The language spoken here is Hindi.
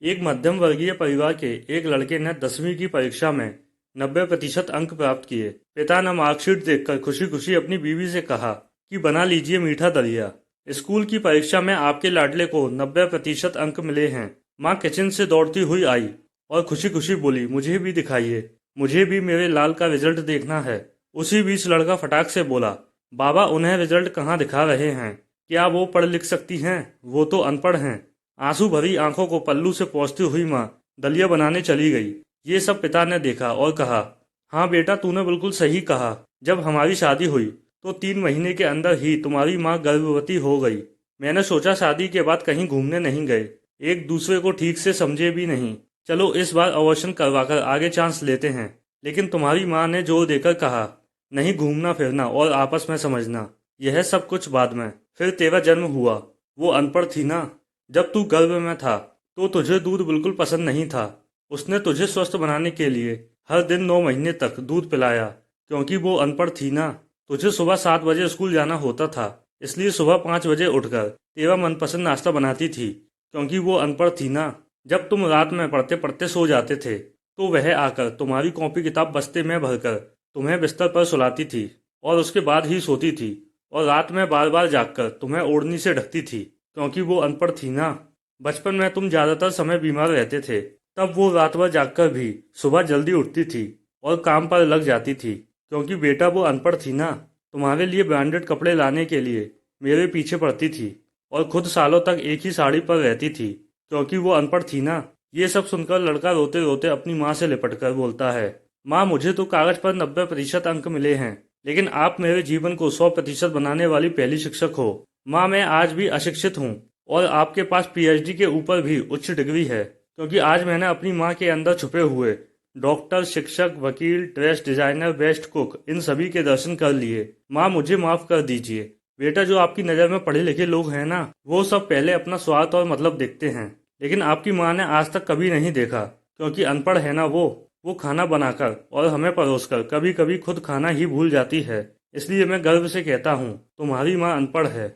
एक मध्यम वर्गीय परिवार के एक लड़के ने 10वीं की परीक्षा में 90% अंक प्राप्त किए। पिता ने मार्कशीट देखकर खुशी खुशी अपनी बीवी से कहा कि बना लीजिए मीठा दलिया। स्कूल की परीक्षा में आपके लाडले को 90% अंक मिले हैं। माँ किचन से दौड़ती हुई आई और खुशी खुशी बोली, मुझे भी दिखाइए, मुझे भी मेरे लाल का रिजल्ट देखना है। उसी बीच लड़का फटाक से बोला, बाबा उन्हें रिजल्ट कहाँ दिखा रहे हैं? क्या वो पढ़ लिख सकती हैं? वो तो अनपढ़ हैं। आंसू भरी आंखों को पल्लू से पोंछती हुई माँ दलिया बनाने चली गई। ये सब पिता ने देखा और कहा, हाँ बेटा, तूने बिल्कुल सही कहा। जब हमारी शादी हुई तो 3 महीने के अंदर ही तुम्हारी माँ गर्भवती हो गई। मैंने सोचा शादी के बाद कहीं घूमने नहीं गए, एक दूसरे को ठीक से समझे भी नहीं, चलो इस बार अबॉर्शन करवाकर आगे चांस लेते हैं। लेकिन तुम्हारी माँ ने जोर देकर कहा, नहीं, घूमना फिरना और आपस में समझना, यह सब कुछ बाद में। फिर तेरा जन्म हुआ। वो अनपढ़ थी ना। जब तू गर्भ में था तो तुझे दूध बिल्कुल पसंद नहीं था। उसने तुझे स्वस्थ बनाने के लिए हर दिन 9 महीने तक दूध पिलाया। क्योंकि वो अनपढ़ थी ना, तुझे सुबह 7 बजे स्कूल जाना होता था, इसलिए सुबह 5 बजे उठकर तेरा मनपसंद नाश्ता बनाती थी। क्योंकि वो अनपढ़ थी ना, जब तुम रात में पढ़ते पढ़ते सो जाते थे तो वह आकर तुम्हारी कॉपी किताब बस्ते में भरकर तुम्हें बिस्तर पर सुलाती थी और उसके बाद ही सोती थी, और रात में बार बार जागकर तुम्हें ओढ़नी से ढकती थी। क्योंकि वो अनपढ़ थी ना। बचपन में तुम ज्यादातर समय बीमार रहते थे, तब वो रात भर जागकर भी सुबह जल्दी उठती थी और काम पर लग जाती थी। क्योंकि बेटा वो अनपढ़ थी ना, तुम्हारे लिए ब्रांडेड कपड़े लाने के लिए मेरे पीछे पड़ती थी और खुद सालों तक एक ही साड़ी पर रहती थी। क्योंकि वो अनपढ़ थी ना। ये सब सुनकर लड़का रोते रोते अपनी माँ से लिपट कर बोलता है, माँ, मुझे तो कागज पर 90% अंक मिले हैं, लेकिन आप मेरे जीवन को 100% बनाने वाली पहली शिक्षक हो। माँ, मैं आज भी अशिक्षित हूँ और आपके पास पीएचडी के ऊपर भी उच्च डिग्री है। क्योंकि आज मैंने अपनी माँ के अंदर छुपे हुए डॉक्टर, शिक्षक, वकील, ड्रेस डिजाइनर, बेस्ट कुक, इन सभी के दर्शन कर लिए। माँ, मुझे माफ कर दीजिए। बेटा, जो आपकी नज़र में पढ़े लिखे लोग हैं ना, वो सब पहले अपना स्वार्थ और मतलब देखते हैं, लेकिन आपकी माँ ने आज तक कभी नहीं देखा। क्योंकि अनपढ़ है ना वो खाना बनाकर और हमें परोसकर कभी कभी खुद खाना ही भूल जाती है। इसलिए मैं गर्व से कहता हूँ, तुम्हारी माँ अनपढ़ है।